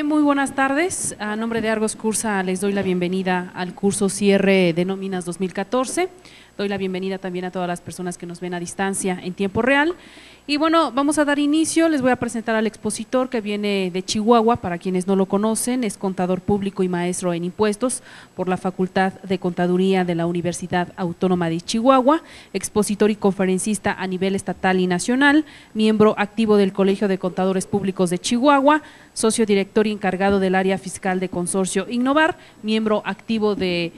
muy buenas tardes. A nombre de Argos Cursa les doy la bienvenida al curso cierre de nóminas 2014. Doy la bienvenida también a todas las personas que nos ven a distancia en tiempo real. Y bueno, vamos a dar inicio. Les voy a presentar al expositor que viene de Chihuahua. Para quienes no lo conocen, es contador público y maestro en impuestos por la Facultad de Contaduría de la Universidad Autónoma de Chihuahua, expositor y conferencista a nivel estatal y nacional, miembro activo del Colegio de Contadores Públicos de Chihuahua, socio director y encargado del área fiscal de Consorcio Innovar, miembro activo de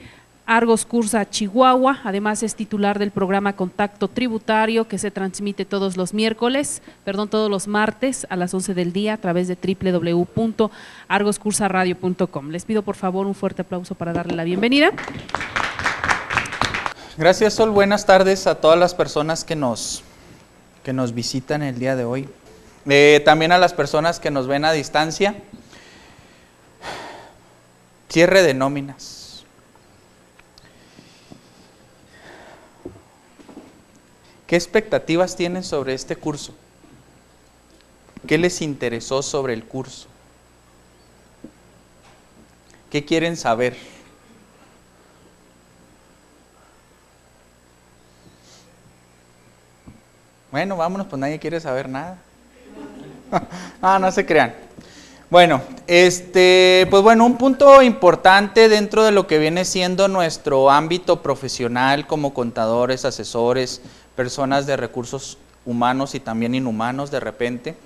Argos Cursa Chihuahua. Además es titular del programa Contacto Tributario, que se transmite todos los martes a las 11 del día a través de www.argoscursaradio.com. Les pido por favor un fuerte aplauso para darle la bienvenida. Gracias, Sol. Buenas tardes a todas las personas que nos visitan el día de hoy. También a las personas que nos ven a distancia. Cierre de nóminas. ¿Qué expectativas tienen sobre este curso? ¿Qué les interesó sobre el curso? ¿Qué quieren saber? Bueno, vámonos, pues nadie quiere saber nada. No se crean. Bueno, pues bueno, un punto importante dentro de lo que viene siendo nuestro ámbito profesional como contadores, asesores, personas de recursos humanos y también inhumanos de repente,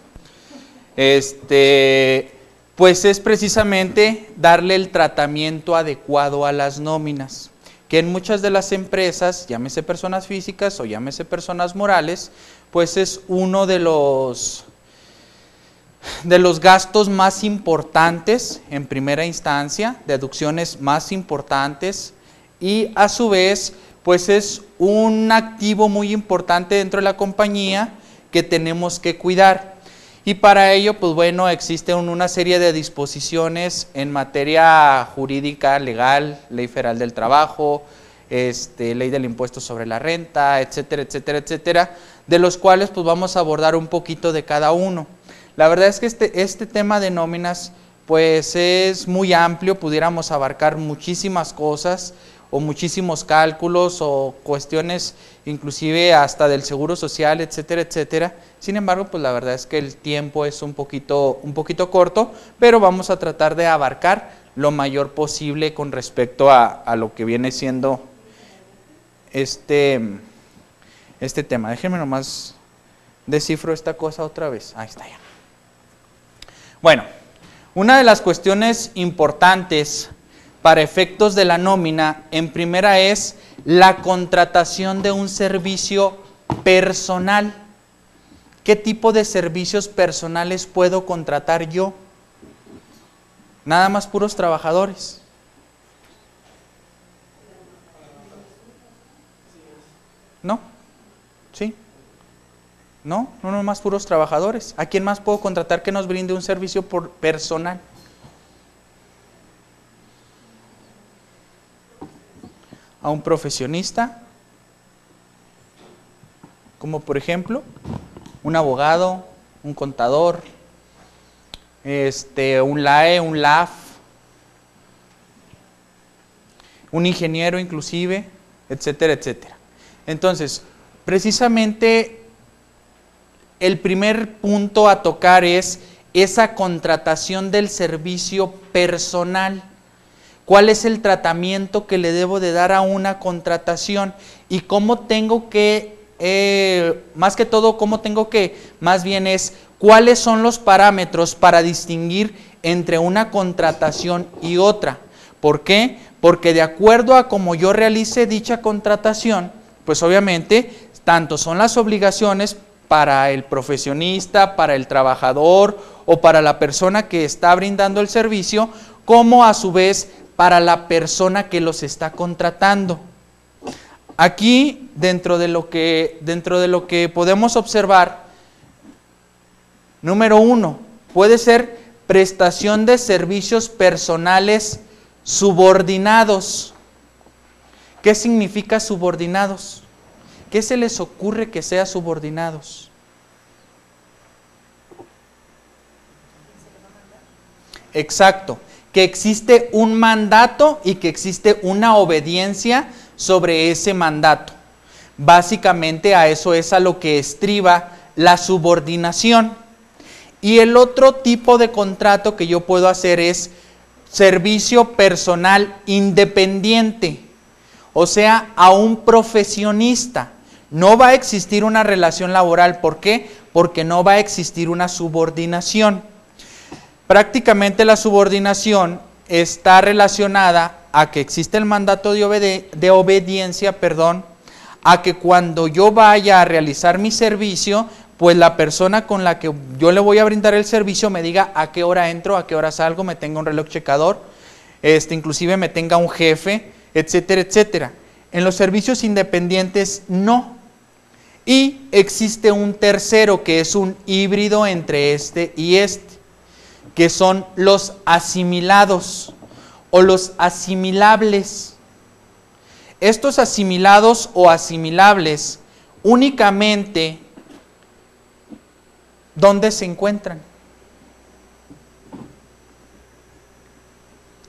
pues es precisamente darle el tratamiento adecuado a las nóminas, que en muchas de las empresas, llámese personas físicas o llámese personas morales, pues es uno de los gastos más importantes en primera instancia, deducciones más importantes, y a su vez pues es un activo muy importante dentro de la compañía que tenemos que cuidar. Y para ello, pues bueno, existe una serie de disposiciones en materia jurídica, legal, Ley Federal del Trabajo, Ley del Impuesto sobre la Renta, etcétera, etcétera, etcétera, de los cuales pues vamos a abordar un poquito de cada uno. La verdad es que este tema de nóminas pues es muy amplio, pudiéramos abarcar muchísimas cosas o muchísimos cálculos o cuestiones inclusive hasta del seguro social, etcétera, etcétera. Sin embargo, pues la verdad es que el tiempo es un poquito corto, pero vamos a tratar de abarcar lo mayor posible con respecto a lo que viene siendo este tema. Déjenme nomás descifro esta cosa otra vez. Ahí está ya. Bueno, una de las cuestiones importantes para efectos de la nómina, en primera es la contratación de un servicio personal. ¿Qué tipo de servicios personales puedo contratar yo? Nada más puros trabajadores. ¿No? ¿Sí? No más puros trabajadores. ¿A quién más puedo contratar que nos brinde un servicio personal? A un profesionista, como por ejemplo un abogado, un contador, un LAE, un LAF, un ingeniero inclusive, etcétera, etcétera. Entonces, precisamente el primer punto a tocar es esa contratación del servicio personal. ¿Cuál es el tratamiento que le debo de dar a una contratación? Y cómo tengo que, más bien es cuáles son los parámetros para distinguir entre una contratación y otra. ¿Por qué? Porque de acuerdo a cómo yo realice dicha contratación, pues obviamente tanto son las obligaciones para el profesionista, para el trabajador o para la persona que está brindando el servicio, como a su vez para la persona que los está contratando. Aquí, dentro de lo que podemos observar, número 1, puede ser prestación de servicios personales subordinados. ¿Qué significa subordinados? ¿Qué se les ocurre que sea subordinados? Exacto, que existe un mandato y que existe una obediencia sobre ese mandato. Básicamente a eso es a lo que estriba la subordinación. Y el otro tipo de contrato que yo puedo hacer es servicio personal independiente, o sea, a un profesionista. No va a existir una relación laboral. ¿Por qué? Porque no va a existir una subordinación. Prácticamente la subordinación está relacionada a que existe el mandato de obediencia, a que cuando yo vaya a realizar mi servicio, pues la persona con la que yo le voy a brindar el servicio me diga a qué hora entro, a qué hora salgo, me tenga un reloj checador, inclusive me tenga un jefe, etcétera, etcétera. En los servicios independientes no. Y existe un tercero que es un híbrido entre este y este, que son los asimilados o los asimilables. Estos asimilados o asimilables únicamente, ¿dónde se encuentran?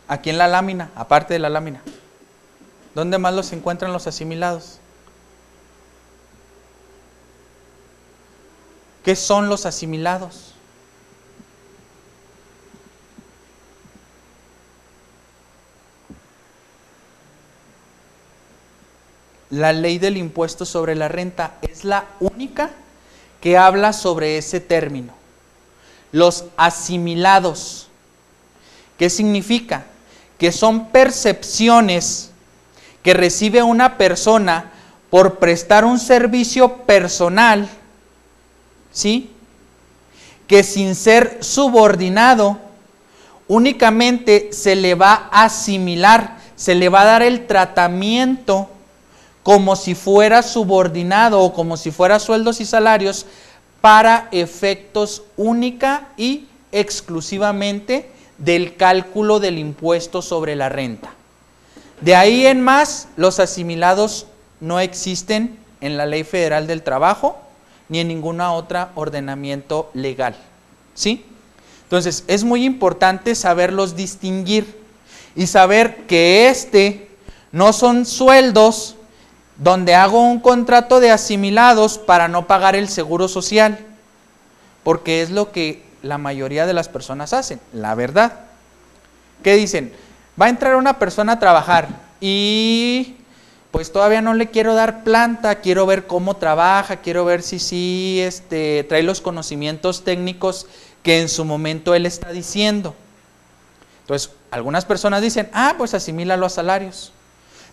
Aquí en la lámina, aparte de la lámina. ¿Dónde más los encuentran los asimilados? ¿Qué son los asimilados? La ley del impuesto sobre la renta es la única que habla sobre ese término. Los asimilados. ¿Qué significa? Que son percepciones que recibe una persona por prestar un servicio personal, ¿sí? Que sin ser subordinado, únicamente se le va a asimilar, se le va a dar el tratamiento como si fuera subordinado o como si fuera sueldos y salarios para efectos única y exclusivamente del cálculo del impuesto sobre la renta. De ahí en más, los asimilados no existen en la Ley Federal del Trabajo ni en ninguna otra ordenamiento legal, ¿sí? Entonces, es muy importante saberlos distinguir y saber que no son sueldos donde hago un contrato de asimilados para no pagar el seguro social, porque es lo que la mayoría de las personas hacen, la verdad. ¿Qué dicen? Va a entrar una persona a trabajar y pues todavía no le quiero dar planta, quiero ver cómo trabaja, quiero ver si trae los conocimientos técnicos que en su momento él está diciendo. Entonces, algunas personas dicen, pues asimílalo a salarios,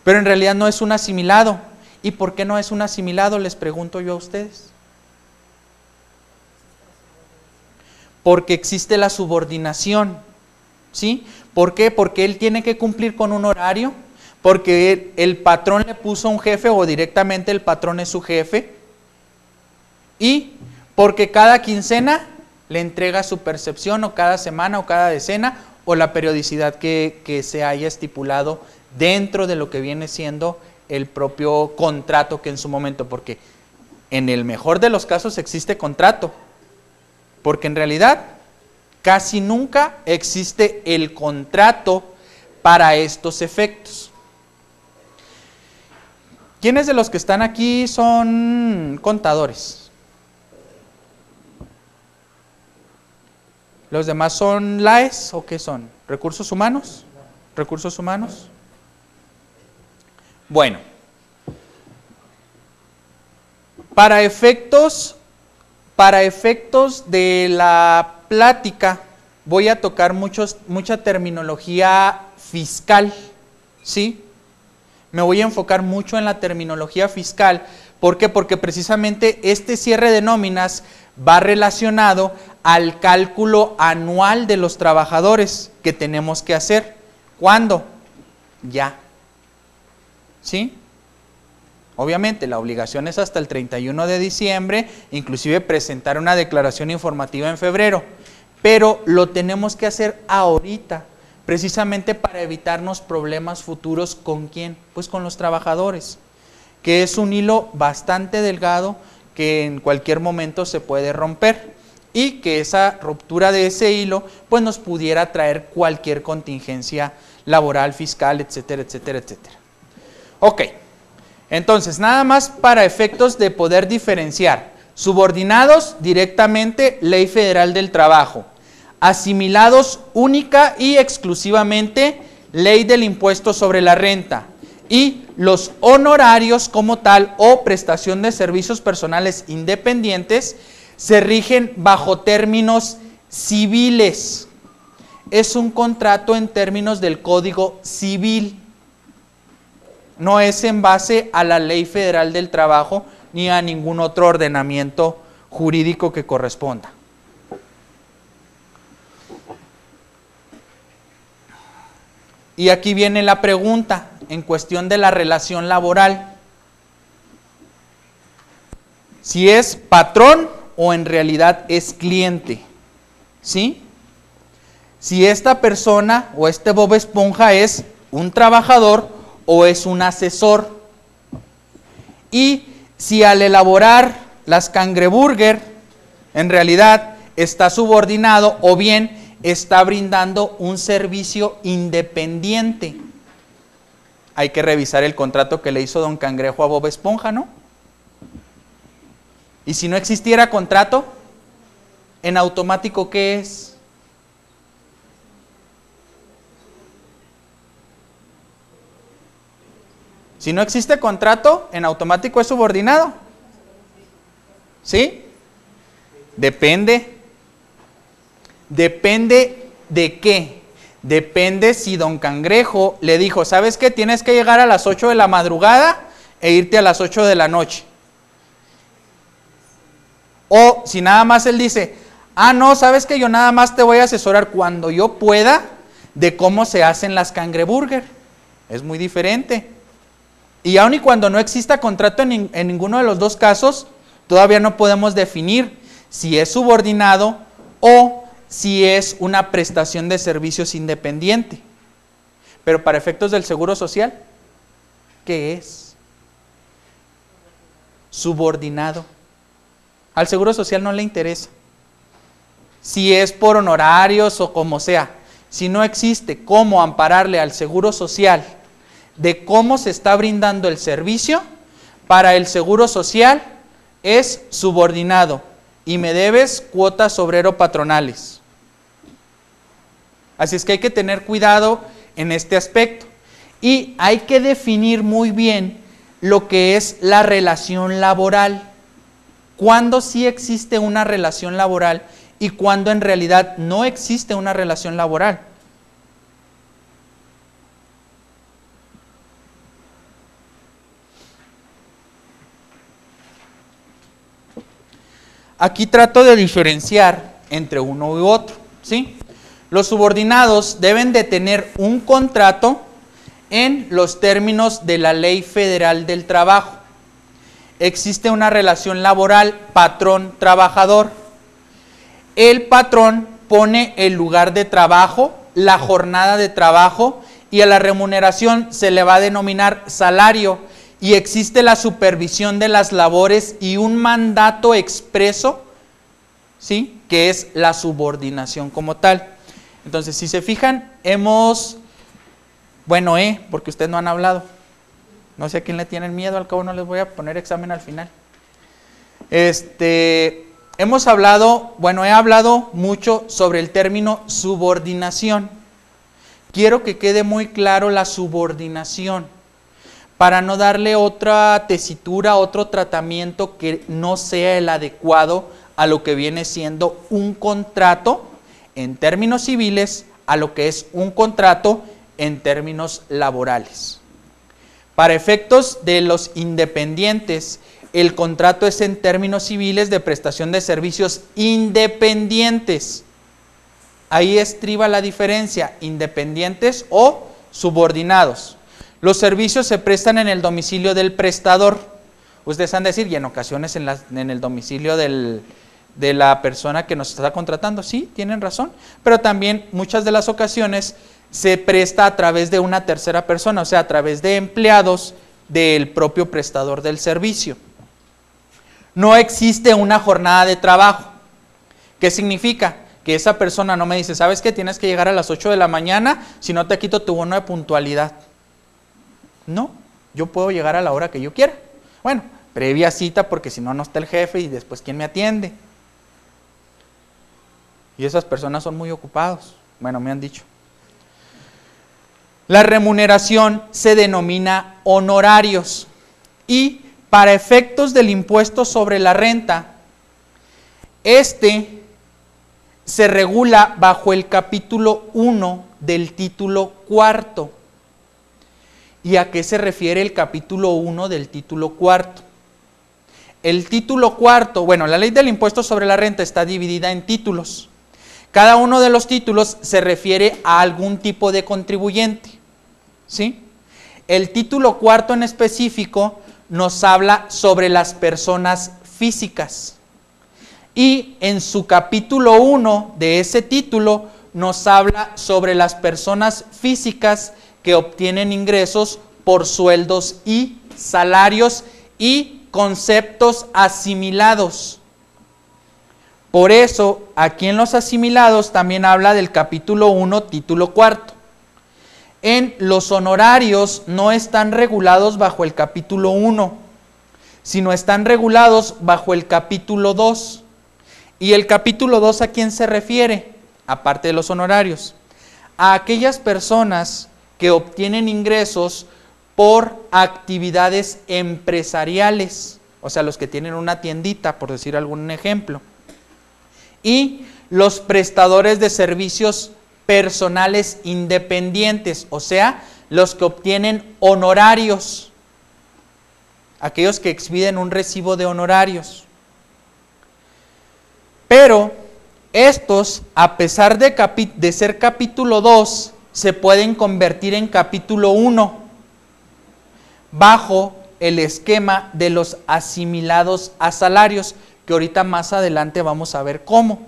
pero en realidad no es un asimilado. ¿Y por qué no es un asimilado? Les pregunto yo a ustedes. Porque existe la subordinación, ¿sí? ¿Por qué? Porque él tiene que cumplir con un horario, porque el patrón le puso un jefe o directamente el patrón es su jefe, y porque cada quincena le entrega su percepción, o cada semana o cada decena, o la periodicidad que se haya estipulado dentro de lo que viene siendo el propio contrato que en su momento, porque en el mejor de los casos existe contrato, porque en realidad casi nunca existe el contrato para estos efectos. ¿Quiénes de los que están aquí son contadores? ¿Los demás son LAES o qué son? ¿Recursos humanos? ¿Recursos humanos? Bueno, para efectos de la plática voy a tocar mucha terminología fiscal, ¿sí? Me voy a enfocar mucho en la terminología fiscal. ¿Por qué? Porque precisamente este cierre de nóminas va relacionado al cálculo anual de los trabajadores que tenemos que hacer. ¿Cuándo? Ya. ¿Sí? Obviamente la obligación es hasta el 31 de diciembre, inclusive presentar una declaración informativa en febrero, pero lo tenemos que hacer ahorita, precisamente para evitarnos problemas futuros. ¿Con quién? Pues con los trabajadores, que es un hilo bastante delgado que en cualquier momento se puede romper. y que esa ruptura de ese hilo pues nos pudiera traer cualquier contingencia laboral, fiscal, etcétera, etcétera, etcétera. Ok, entonces nada más para efectos de poder diferenciar. Subordinados directamente, Ley Federal del Trabajo. Asimilados única y exclusivamente, Ley del Impuesto sobre la Renta. Y los honorarios como tal o prestación de servicios personales independientes se rigen bajo términos civiles. Es un contrato en términos del Código Civil. No es en base a la Ley Federal del Trabajo ni a ningún otro ordenamiento jurídico que corresponda. Y aquí viene la pregunta en cuestión de la relación laboral. Si es patrón o en realidad es cliente. ¿Sí? Si esta persona o este Bob Esponja es un trabajador o es un asesor. Y si al elaborar las cangreburger en realidad está subordinado o bien está brindando un servicio independiente. Hay que revisar el contrato que le hizo Don Cangrejo a Bob Esponja, ¿no? Y si no existiera contrato, en automático, ¿qué es? Si no existe contrato, en automático es subordinado. ¿Sí? Depende. ¿Depende de qué? Depende si Don Cangrejo le dijo, ¿sabes qué? Tienes que llegar a las 8 de la madrugada e irte a las 8 de la noche. O si nada más él dice, no, ¿sabes qué? Yo nada más te voy a asesorar cuando yo pueda de cómo se hacen las cangreburger. Es muy diferente. Y aun y cuando no exista contrato en ninguno de los dos casos, todavía no podemos definir si es subordinado o si es una prestación de servicios independiente. Pero para efectos del Seguro Social, ¿qué es? Subordinado. Al Seguro Social no le interesa. Si es por honorarios o como sea, si no existe cómo ampararle al Seguro Social de cómo se está brindando el servicio, para el Seguro Social es subordinado y me debes cuotas obrero-patronales. Así es que hay que tener cuidado en este aspecto. Y hay que definir muy bien lo que es la relación laboral. ¿Cuándo sí existe una relación laboral y cuándo en realidad no existe una relación laboral? Aquí trato de diferenciar entre uno y otro, ¿sí? Los subordinados deben de tener un contrato en los términos de la Ley Federal del Trabajo. Existe una relación laboral patrón-trabajador. El patrón pone el lugar de trabajo, la jornada de trabajo y a la remuneración se le va a denominar salario y existe la supervisión de las labores y un mandato expreso, ¿sí?, que es la subordinación como tal. Entonces, si se fijan, porque ustedes no han hablado. No sé a quién le tienen miedo, al cabo no les voy a poner examen al final. Hemos hablado, he hablado mucho sobre el término subordinación. Quiero que quede muy claro la subordinación, para no darle otra tesitura, otro tratamiento que no sea el adecuado a lo que viene siendo un contrato en términos civiles, a lo que es un contrato en términos laborales. Para efectos de los independientes, el contrato es en términos civiles de prestación de servicios independientes. Ahí estriba la diferencia, independientes o subordinados. Los servicios se prestan en el domicilio del prestador. Ustedes han de decir, y en ocasiones en el domicilio de la persona que nos está contratando. Sí, tienen razón. Pero también muchas de las ocasiones se presta a través de una tercera persona, o sea, a través de empleados del propio prestador del servicio. No existe una jornada de trabajo. ¿Qué significa? Que esa persona no me dice, ¿sabes qué? Tienes que llegar a las 8 de la mañana, si no te quito tu bono de puntualidad. No, yo puedo llegar a la hora que yo quiera. Bueno, previa cita, porque si no, no está el jefe y después ¿quién me atiende? Y esas personas son muy ocupados. Bueno, me han dicho. La remuneración se denomina honorarios y para efectos del impuesto sobre la renta, se regula bajo el capítulo 1 del título cuarto. ¿Y a qué se refiere el capítulo 1 del título cuarto? El título cuarto, bueno, la ley del impuesto sobre la renta está dividida en títulos. Cada uno de los títulos se refiere a algún tipo de contribuyente, ¿sí? El título cuarto en específico nos habla sobre las personas físicas. Y en su capítulo 1 de ese título nos habla sobre las personas físicas que obtienen ingresos por sueldos y salarios y conceptos asimilados. Por eso, aquí en los asimilados también habla del capítulo 1, título cuarto. En los honorarios no están regulados bajo el capítulo 1, sino están regulados bajo el capítulo 2. ¿Y el capítulo 2 a quién se refiere? Aparte de los honorarios, a aquellas personas que obtienen ingresos por actividades empresariales, o sea, los que tienen una tiendita, por decir algún ejemplo, y los prestadores de servicios personales independientes, o sea, los que obtienen honorarios, aquellos que expiden un recibo de honorarios. Pero estos, a pesar de ser capítulo 2, se pueden convertir en capítulo 1 bajo el esquema de los asimilados a salarios, que ahorita más adelante vamos a ver cómo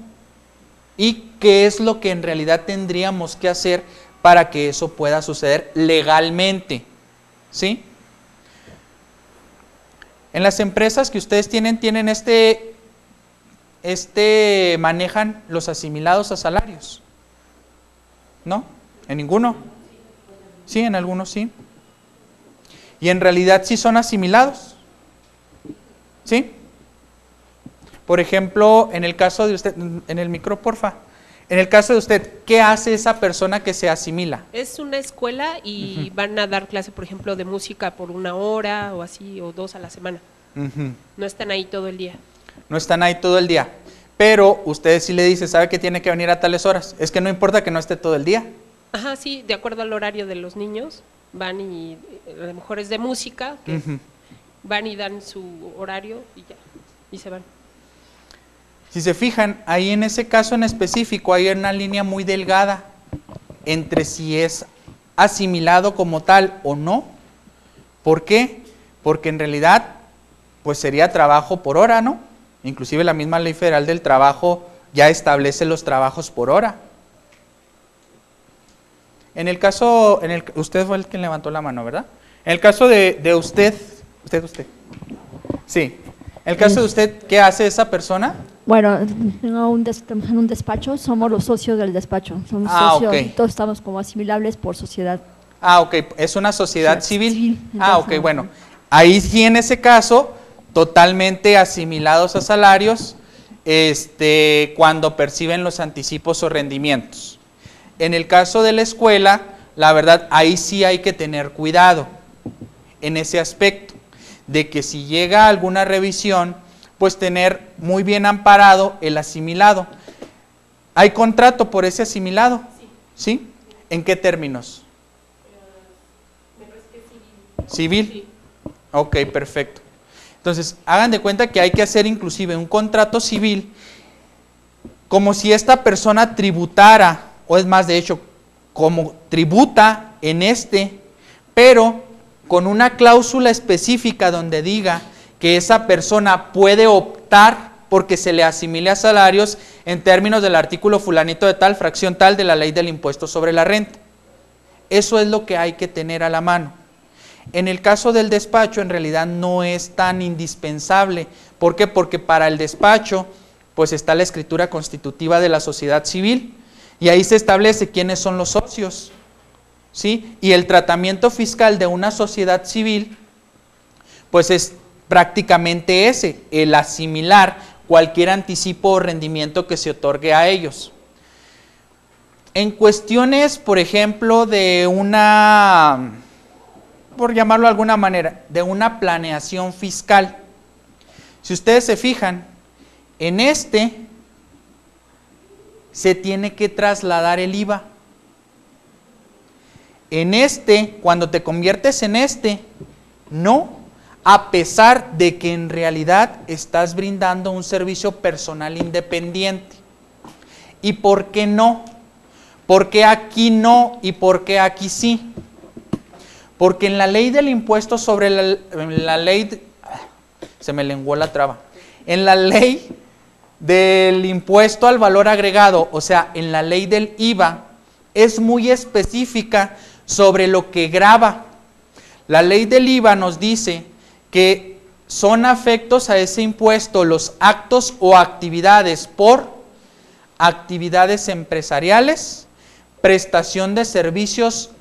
y qué es lo que en realidad tendríamos que hacer para que eso pueda suceder legalmente, ¿sí? En las empresas que ustedes tienen manejan los asimilados a salarios, ¿no? ¿En ninguno? Sí, en algunos sí. Y en realidad sí son asimilados, ¿sí? Por ejemplo, en el caso de usted, en el micro, porfa. En el caso de usted, ¿qué hace esa persona que se asimila? Es una escuela y van a dar clase, por ejemplo, de música por 1 hora o así, o 2 a la semana. No están ahí todo el día. No están ahí todo el día. Pero usted sí le dice, ¿sabe que tiene que venir a tales horas? Es que no importa que no esté todo el día. Ajá, sí, de acuerdo al horario de los niños, van y a lo mejor es de música, que van y dan su horario y ya, y se van. Si se fijan, ahí en ese caso en específico hay una línea muy delgada entre si es asimilado como tal o no. ¿Por qué? Porque en realidad, pues sería trabajo por hora, ¿no? Inclusive la misma Ley Federal del Trabajo ya establece los trabajos por hora. En el caso, usted fue el que levantó la mano, ¿verdad? En el caso de usted. Sí. En el caso de usted, ¿qué hace esa persona? Bueno, estamos en un despacho, somos los socios del despacho, somos socios, okay. Todos estamos como asimilables por sociedad. Ok, es una sociedad civil. Entonces, Ok, bueno, ahí sí en ese caso, totalmente asimilados a salarios, cuando perciben los anticipos o rendimientos. En el caso de la escuela, la verdad, ahí sí hay que tener cuidado en ese aspecto, de que si llega alguna revisión, pues tener muy bien amparado el asimilado. ¿Hay contrato por ese asimilado? Sí. ¿En qué términos? Me parece que es ¿Civil? Sí. Ok, perfecto. Entonces, hagan de cuenta que hay que hacer inclusive un contrato civil como si esta persona tributara, o es más, de hecho, como tributa en pero con una cláusula específica donde diga que esa persona puede optar porque se le asimile a salarios en términos del artículo fulanito de tal, fracción tal de la ley del impuesto sobre la renta. Eso es lo que hay que tener a la mano. En el caso del despacho, en realidad no es tan indispensable. ¿Por qué? Porque para el despacho, pues está la escritura constitutiva de la sociedad civil, y ahí se establece quiénes son los socios, ¿sí? Y el tratamiento fiscal de una sociedad civil, pues es prácticamente ese, el asimilar cualquier anticipo o rendimiento que se otorgue a ellos. En cuestiones, por ejemplo, de una, por llamarlo de alguna manera, de una planeación fiscal, si ustedes se fijan, en este se tiene que trasladar el IVA. En este, cuando te conviertes en este, no, a pesar de que en realidad estás brindando un servicio personal independiente. ¿Y por qué no? ¿Por qué aquí no y por qué aquí sí? Porque en la ley del impuesto sobre la ley, se me lenguó la traba, en la ley del impuesto al valor agregado, o sea, en la ley del IVA, es muy específica sobre lo que grava. La ley del IVA nos dice que son afectos a ese impuesto los actos o actividades por actividades empresariales, prestación de servicios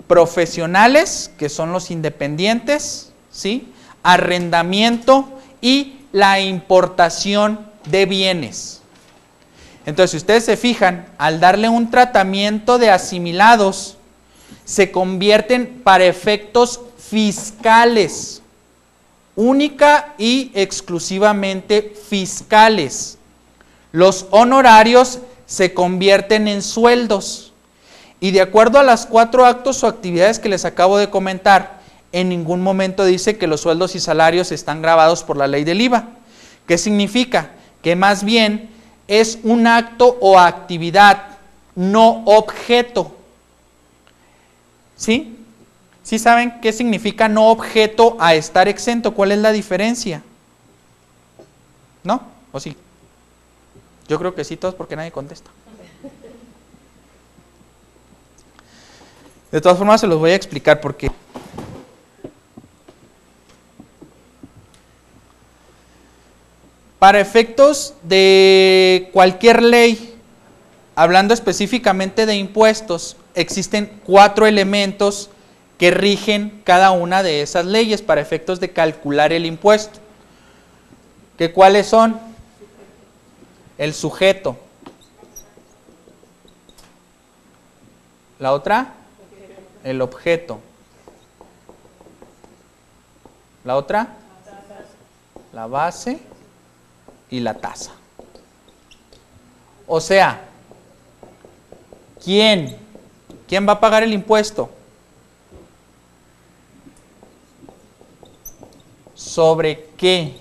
profesionales, que son los independientes, ¿sí? Arrendamiento y la importación de bienes. Entonces, si ustedes se fijan, al darle un tratamiento de asimilados, se convierten para efectos fiscales, única y exclusivamente fiscales. Los honorarios se convierten en sueldos, y de acuerdo a las 4 actos o actividades que les acabo de comentar, en ningún momento dice que los sueldos y salarios están gravados por la ley del IVA. ¿Qué significa? Que más bien es un acto o actividad, no objeto. ¿Sí? ¿Sí saben qué significa no objeto a estar exento? ¿Cuál es la diferencia? ¿No? ¿O sí? Yo creo que sí, todos, porque nadie contesta. De todas formas, se los voy a explicar por qué. Para efectos de cualquier ley, hablando específicamente de impuestos, existen 4 elementos que rigen cada una de esas leyes para efectos de calcular el impuesto. ¿Qué cuáles son? El sujeto. La otra, el objeto. La otra, la base y la tasa. O sea, ¿quién va a pagar el impuesto? ¿Sobre qué?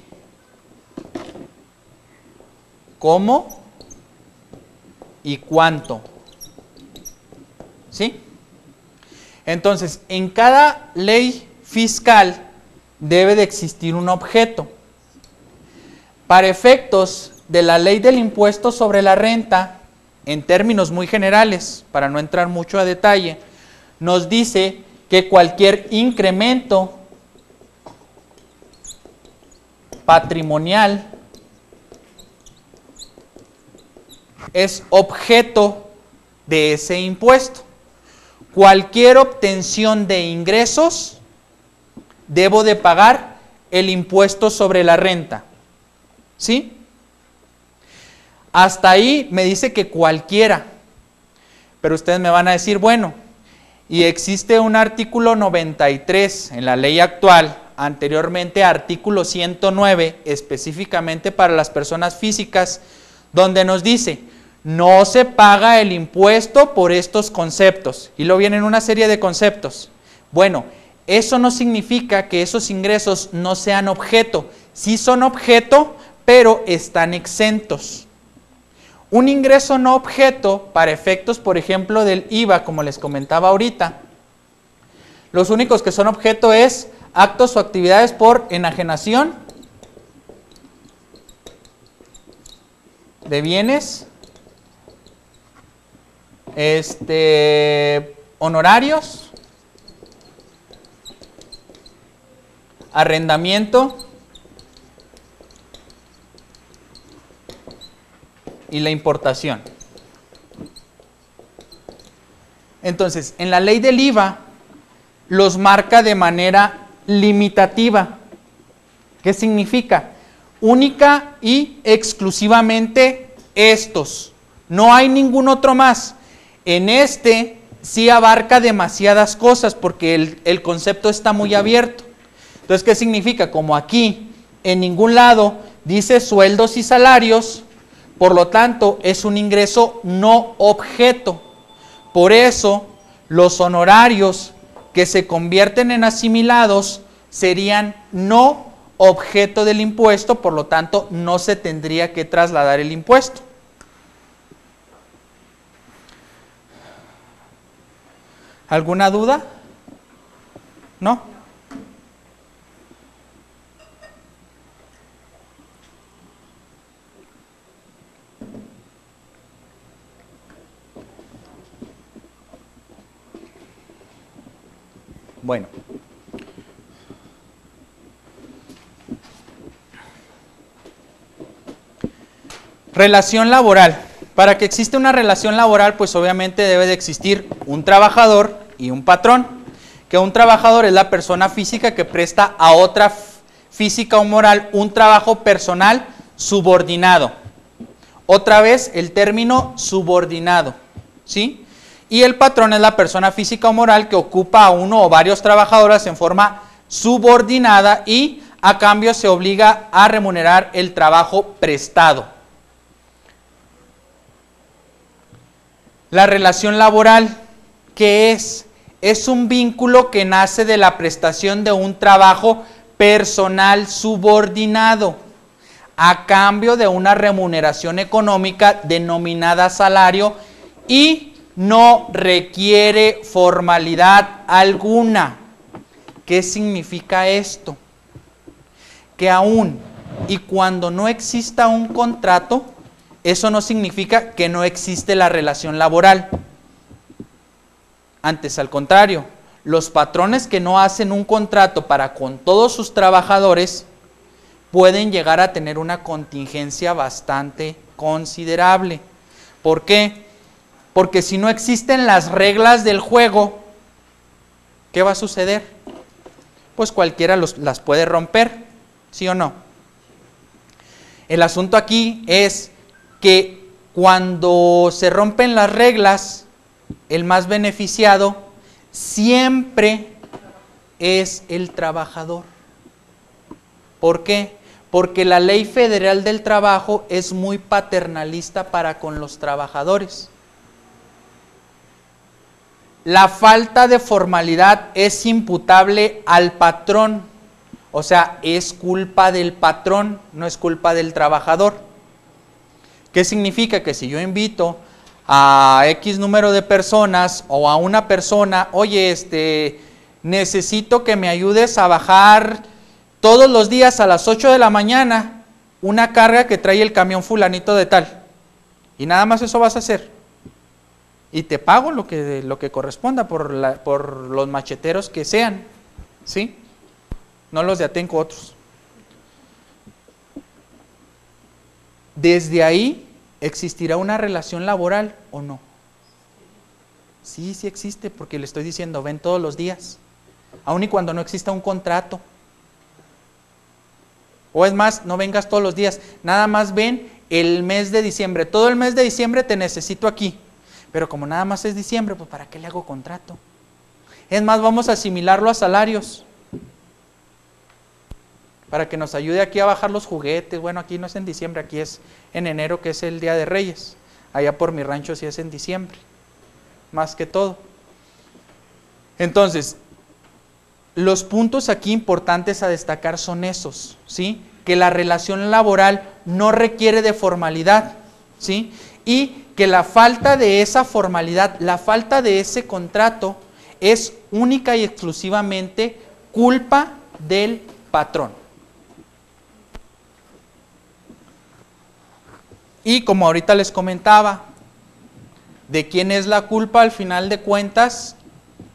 ¿Cómo? ¿Y cuánto? ¿Sí? Entonces, en cada ley fiscal debe de existir un objeto. Para efectos de la ley del impuesto sobre la renta, en términos muy generales, para no entrar mucho a detalle, nos dice que cualquier incremento patrimonial es objeto de ese impuesto. Cualquier obtención de ingresos, debo de pagar el impuesto sobre la renta. ¿Sí? Hasta ahí me dice que cualquiera. Pero ustedes me van a decir, bueno, y existe un artículo 93 en la ley actual, anteriormente artículo 109, específicamente para las personas físicas, donde nos dice, no se paga el impuesto por estos conceptos. Y luego vienen una serie de conceptos. Bueno, eso no significa que esos ingresos no sean objeto. Sí son objeto, pero están exentos. Un ingreso no objeto, para efectos, por ejemplo, del IVA, como les comentaba ahorita, los únicos que son objeto es actos o actividades por enajenación de bienes, honorarios, arrendamiento y la importación. Entonces, en la ley del IVA los marca de manera limitativa. ¿Qué significa? Única y exclusivamente estos. No hay ningún otro más. En este sí abarca demasiadas cosas porque el concepto está muy abierto. Entonces, ¿qué significa? Como aquí en ningún lado dice sueldos y salarios, por lo tanto es un ingreso no objeto. Por eso los honorarios que se convierten en asimilados serían no objeto del impuesto, por lo tanto no se tendría que trasladar el impuesto. ¿Alguna duda? ¿No? Bueno. Relación laboral. Para que exista una relación laboral, pues obviamente debe de existir un trabajador y un patrón. Que un trabajador es la persona física que presta a otra física o moral un trabajo personal subordinado. Otra vez el término subordinado, ¿sí? Y el patrón es la persona física o moral que ocupa a uno o varios trabajadores en forma subordinada y a cambio se obliga a remunerar el trabajo prestado. La relación laboral, ¿qué es? Es un vínculo que nace de la prestación de un trabajo personal subordinado a cambio de una remuneración económica denominada salario y no requiere formalidad alguna. ¿Qué significa esto? Que aún y cuando no exista un contrato, eso no significa que no existe la relación laboral. Antes, al contrario, los patrones que no hacen un contrato para con todos sus trabajadores pueden llegar a tener una contingencia bastante considerable. ¿Por qué? Porque si no existen las reglas del juego, ¿qué va a suceder? Pues cualquiera las puede romper, ¿sí o no? El asunto aquí es que cuando se rompen las reglas, el más beneficiado siempre es el trabajador. ¿Por qué? Porque la Ley Federal del Trabajo es muy paternalista para con los trabajadores. La falta de formalidad es imputable al patrón, o sea, es culpa del patrón, no es culpa del trabajador. ¿Qué significa? Que si yo invito a X número de personas o a una persona, oye, necesito que me ayudes a bajar todos los días a las 8 de la mañana una carga que trae el camión fulanito de tal, y nada más eso vas a hacer. Y te pago lo que corresponda por los macheteros que sean, ¿sí? No los de Atenco, otros. Desde ahí, ¿existirá una relación laboral o no? Sí, sí existe, porque le estoy diciendo, ven todos los días, aun y cuando no exista un contrato. O es más, no vengas todos los días, nada más ven el mes de diciembre. Todo el mes de diciembre te necesito aquí. Pero como nada más es diciembre, pues ¿para qué le hago contrato? Es más, vamos a asimilarlo a salarios. Para que nos ayude aquí a bajar los juguetes. Bueno, aquí no es en diciembre, aquí es en enero, que es el Día de Reyes. Allá por mi rancho sí es en diciembre. Más que todo. Entonces, los puntos aquí importantes a destacar son esos, ¿sí? Que la relación laboral no requiere de formalidad, ¿sí? Y que la falta de esa formalidad, la falta de ese contrato es única y exclusivamente culpa del patrón. Y como ahorita les comentaba, ¿de quién es la culpa al final de cuentas?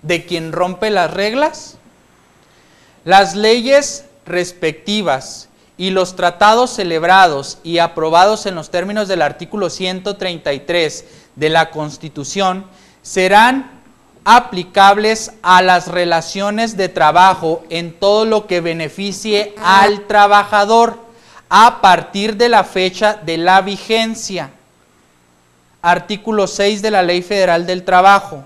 ¿De quien rompe las reglas? Las leyes respectivas y los tratados celebrados y aprobados en los términos del artículo 133 de la Constitución serán aplicables a las relaciones de trabajo en todo lo que beneficie al trabajador a partir de la fecha de la vigencia. Artículo 6 de la Ley Federal del Trabajo.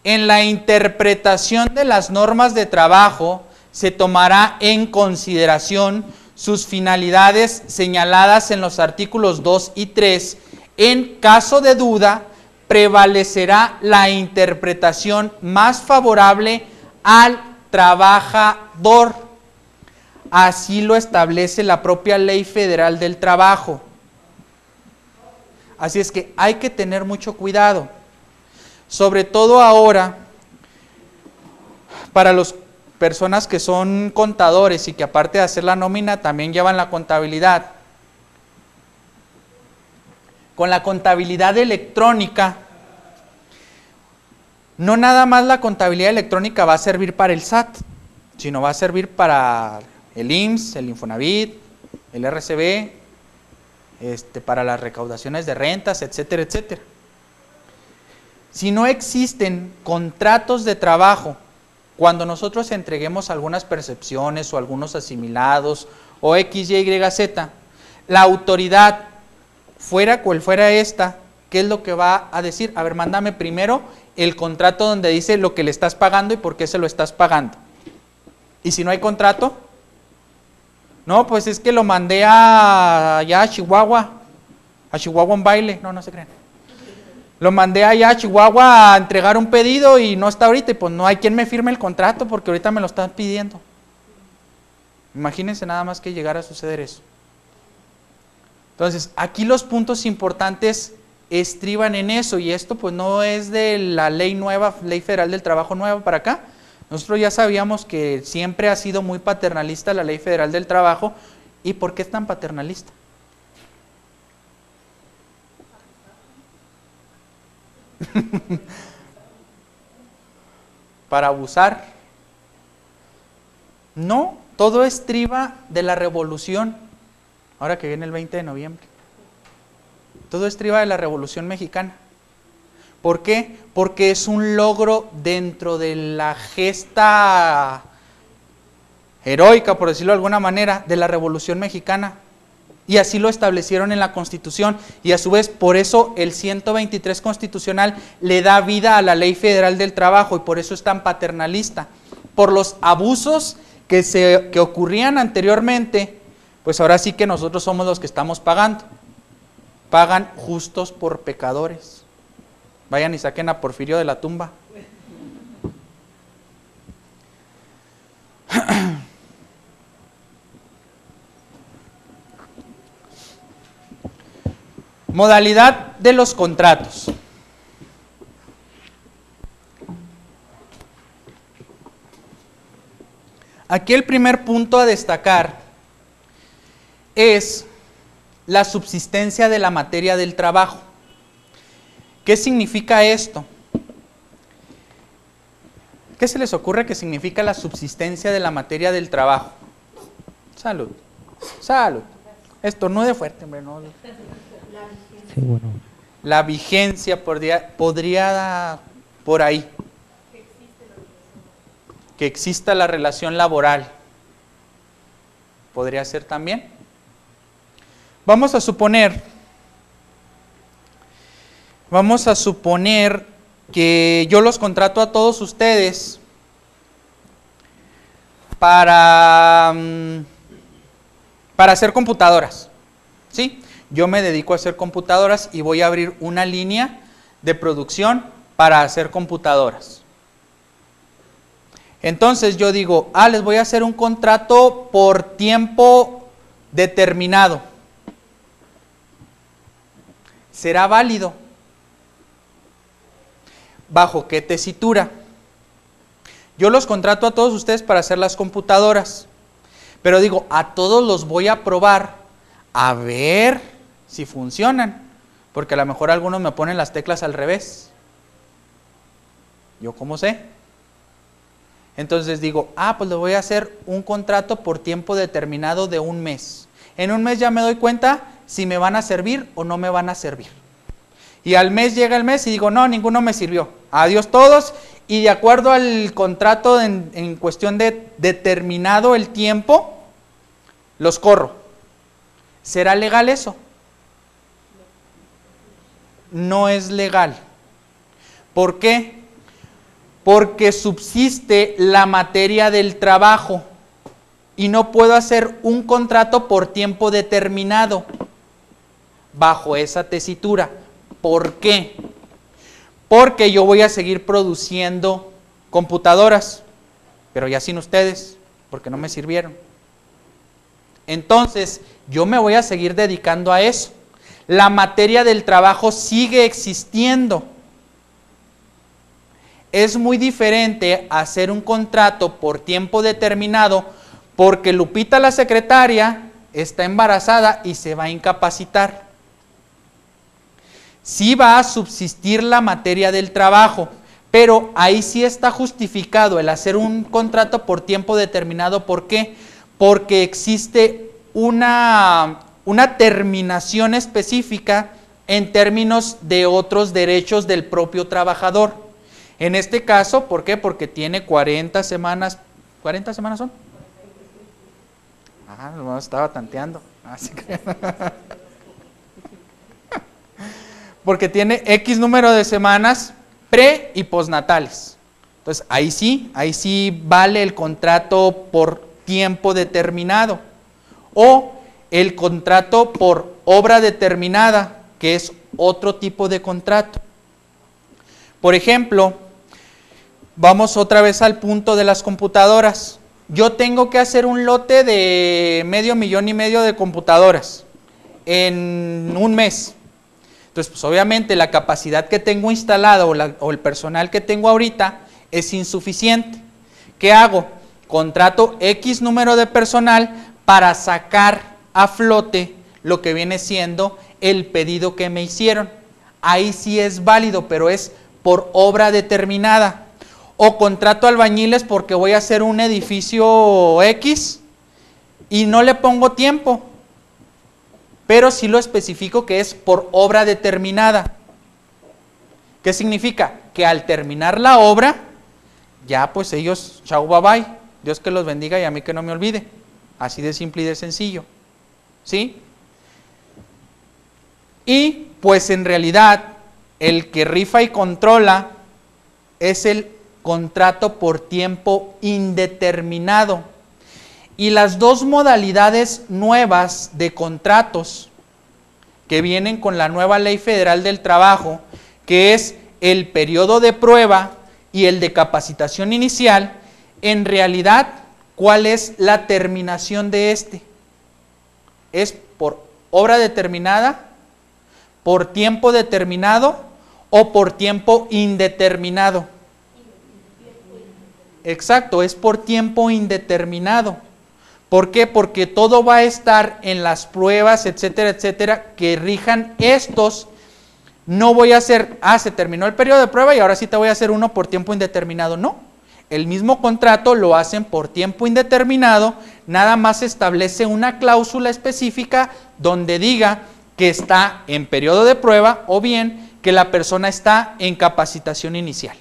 En la interpretación de las normas de trabajo se tomará en consideración sus finalidades señaladas en los artículos 2 y 3. En caso de duda, prevalecerá la interpretación más favorable al trabajador. Así lo establece la propia Ley Federal del Trabajo. Así es que hay que tener mucho cuidado, sobre todo ahora, para las personas que son contadores y que aparte de hacer la nómina también llevan la contabilidad. Con la contabilidad electrónica, no nada más la contabilidad electrónica va a servir para el SAT, sino va a servir para el IMSS, el Infonavit, el RCB, para las recaudaciones de rentas, etcétera, etcétera. Si no existen contratos de trabajo, cuando nosotros entreguemos algunas percepciones o algunos asimilados o X, Y, Z, la autoridad, fuera cual fuera esta, ¿qué es lo que va a decir? A ver, mándame primero el contrato donde dice lo que le estás pagando y por qué se lo estás pagando. ¿Y si no hay contrato? No, pues es que lo mandé allá a Chihuahua en baile. No, no se crean. Lo mandé allá a Chihuahua a entregar un pedido y no está ahorita, y pues no hay quien me firme el contrato porque ahorita me lo están pidiendo. Imagínense nada más que llegara a suceder eso. Entonces, aquí los puntos importantes estriban en eso, y esto pues no es de la ley nueva, Ley Federal del Trabajo nueva para acá. Nosotros ya sabíamos que siempre ha sido muy paternalista la Ley Federal del Trabajo. ¿Y por qué es tan paternalista? Para abusar. No, todo estriba de la revolución, ahora que viene el 20 de noviembre. Todo estriba de la Revolución Mexicana. ¿Por qué? Porque es un logro dentro de la gesta heroica, por decirlo de alguna manera, de la Revolución Mexicana. Y así lo establecieron en la Constitución, y a su vez por eso el 123 constitucional le da vida a la Ley Federal del Trabajo, y por eso es tan paternalista. Por los abusos que ocurrían anteriormente, pues ahora sí que nosotros somos los que estamos pagando. Pagan justos por pecadores. Vayan y saquen a Porfirio de la tumba. Modalidad de los contratos. Aquí el primer punto a destacar es la subsistencia de la materia del trabajo. ¿Qué significa esto? ¿Qué se les ocurre que significa la subsistencia de la materia del trabajo? Salud. Salud. Estornude fuerte, hombre. No. Sí, bueno. La vigencia podría por ahí. Que exista la relación laboral. Podría ser también. Vamos a suponer que yo los contrato a todos ustedes para hacer computadoras, ¿sí? Yo me dedico a hacer computadoras y voy a abrir una línea de producción para hacer computadoras. Entonces yo digo, les voy a hacer un contrato por tiempo determinado. ¿Será válido? ¿Bajo qué tesitura? Yo los contrato a todos ustedes para hacer las computadoras, pero digo, a todos los voy a probar a ver si funcionan, porque a lo mejor algunos me ponen las teclas al revés. ¿Yo cómo sé? Entonces digo, pues le voy a hacer un contrato por tiempo determinado de un mes. En un mes ya me doy cuenta si me van a servir o no me van a servir. Y al mes llega el mes y digo, no, ninguno me sirvió. Adiós todos. Y de acuerdo al contrato en cuestión de determinado el tiempo, los corro. ¿Será legal eso? No es legal. ¿Por qué? Porque subsiste la materia del trabajo y no puedo hacer un contrato por tiempo determinado bajo esa tesitura. ¿Por qué? Porque yo voy a seguir produciendo computadoras, pero ya sin ustedes, porque no me sirvieron. Entonces, yo me voy a seguir dedicando a eso. La materia del trabajo sigue existiendo. Es muy diferente hacer un contrato por tiempo determinado porque Lupita, la secretaria, está embarazada y se va a incapacitar. Sí va a subsistir la materia del trabajo, pero ahí sí está justificado el hacer un contrato por tiempo determinado. ¿Por qué? Porque existe una terminación específica en términos de otros derechos del propio trabajador. En este caso, ¿por qué? Porque tiene 40 semanas. ¿40 semanas son? No estaba tanteando. Así que porque tiene X número de semanas pre y postnatales. Entonces, ahí sí vale el contrato por tiempo determinado. O el contrato por obra determinada, que es otro tipo de contrato. Por ejemplo, vamos otra vez al punto de las computadoras. Yo tengo que hacer un lote de 500,000 de computadoras en un mes. Entonces, pues obviamente la capacidad que tengo instalada o el personal que tengo ahorita es insuficiente. ¿Qué hago? Contrato X número de personal para sacar a flote lo que viene siendo el pedido que me hicieron. Ahí sí es válido, pero es por obra determinada. O contrato albañiles porque voy a hacer un edificio X y no le pongo tiempo, pero sí lo especifico que es por obra determinada. ¿Qué significa? Que al terminar la obra, ya pues ellos, chau, bye bye, Dios que los bendiga y a mí que no me olvide. Así de simple y de sencillo. ¿Sí? Y pues en realidad el que rifa y controla es el contrato por tiempo indeterminado. Y las dos modalidades nuevas de contratos que vienen con la nueva Ley Federal del Trabajo, que es el periodo de prueba y el de capacitación inicial, en realidad, ¿cuál es la terminación de este? ¿Es por obra determinada, por tiempo determinado o por tiempo indeterminado? Exacto, es por tiempo indeterminado. ¿Por qué? Porque todo va a estar en las pruebas, etcétera, etcétera, que rijan estos. No voy a hacer, se terminó el periodo de prueba y ahora sí te voy a hacer uno por tiempo indeterminado. No, el mismo contrato lo hacen por tiempo indeterminado, nada más establece una cláusula específica donde diga que está en periodo de prueba o bien que la persona está en capacitación inicial.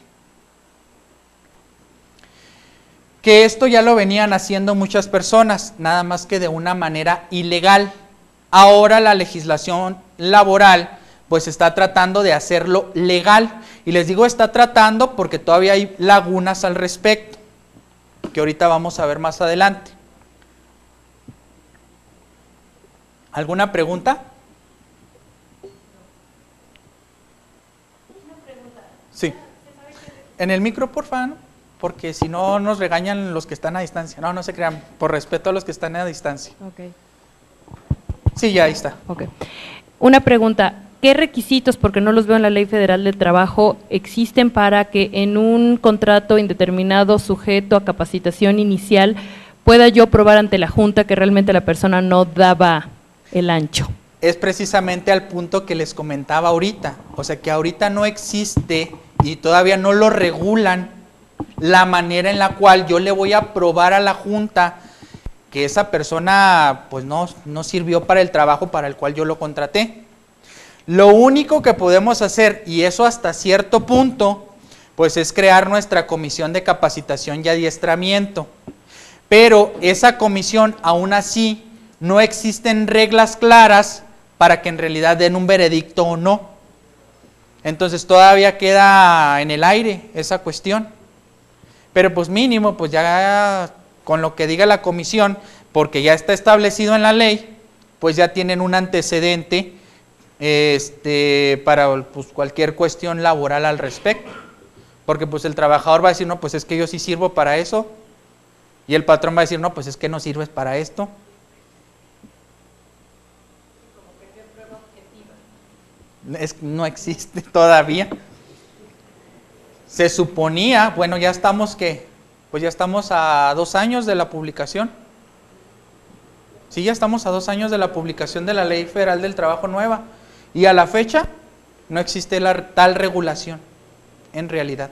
Que esto ya lo venían haciendo muchas personas, nada más que de una manera ilegal. Ahora la legislación laboral pues está tratando de hacerlo legal. Y les digo está tratando porque todavía hay lagunas al respecto, que ahorita vamos a ver más adelante. ¿Alguna pregunta? Sí. En el micro, por favor, porque si no nos regañan los que están a distancia. No, no se crean, por respeto a los que están a distancia. Okay. Sí, ya ahí está. Okay. Una pregunta, ¿qué requisitos, porque no los veo en la Ley Federal del Trabajo, existen para que en un contrato indeterminado sujeto a capacitación inicial pueda yo probar ante la Junta que realmente la persona no daba el ancho? Es precisamente al punto que les comentaba ahorita, o sea que ahorita no existe y todavía no lo regulan la manera en la cual yo le voy a probar a la Junta que esa persona pues no sirvió para el trabajo para el cual yo lo contraté. Lo único que podemos hacer, y eso hasta cierto punto, pues es crear nuestra comisión de capacitación y adiestramiento. Pero esa comisión, aún así, no existen reglas claras para que en realidad den un veredicto o no. Entonces todavía queda en el aire esa cuestión. Pero pues mínimo, pues ya con lo que diga la comisión, porque ya está establecido en la ley, pues ya tienen un antecedente para pues, cualquier cuestión laboral al respecto. Porque pues el trabajador va a decir, no, pues es que yo sí sirvo para eso. Y el patrón va a decir, no, pues es que no sirves para esto. No existe todavía. Se suponía, bueno, ya estamos pues ya estamos a 2 años de la publicación. Sí, ya estamos a 2 años de la publicación de la Ley Federal del Trabajo nueva. Y a la fecha no existe tal regulación, en realidad.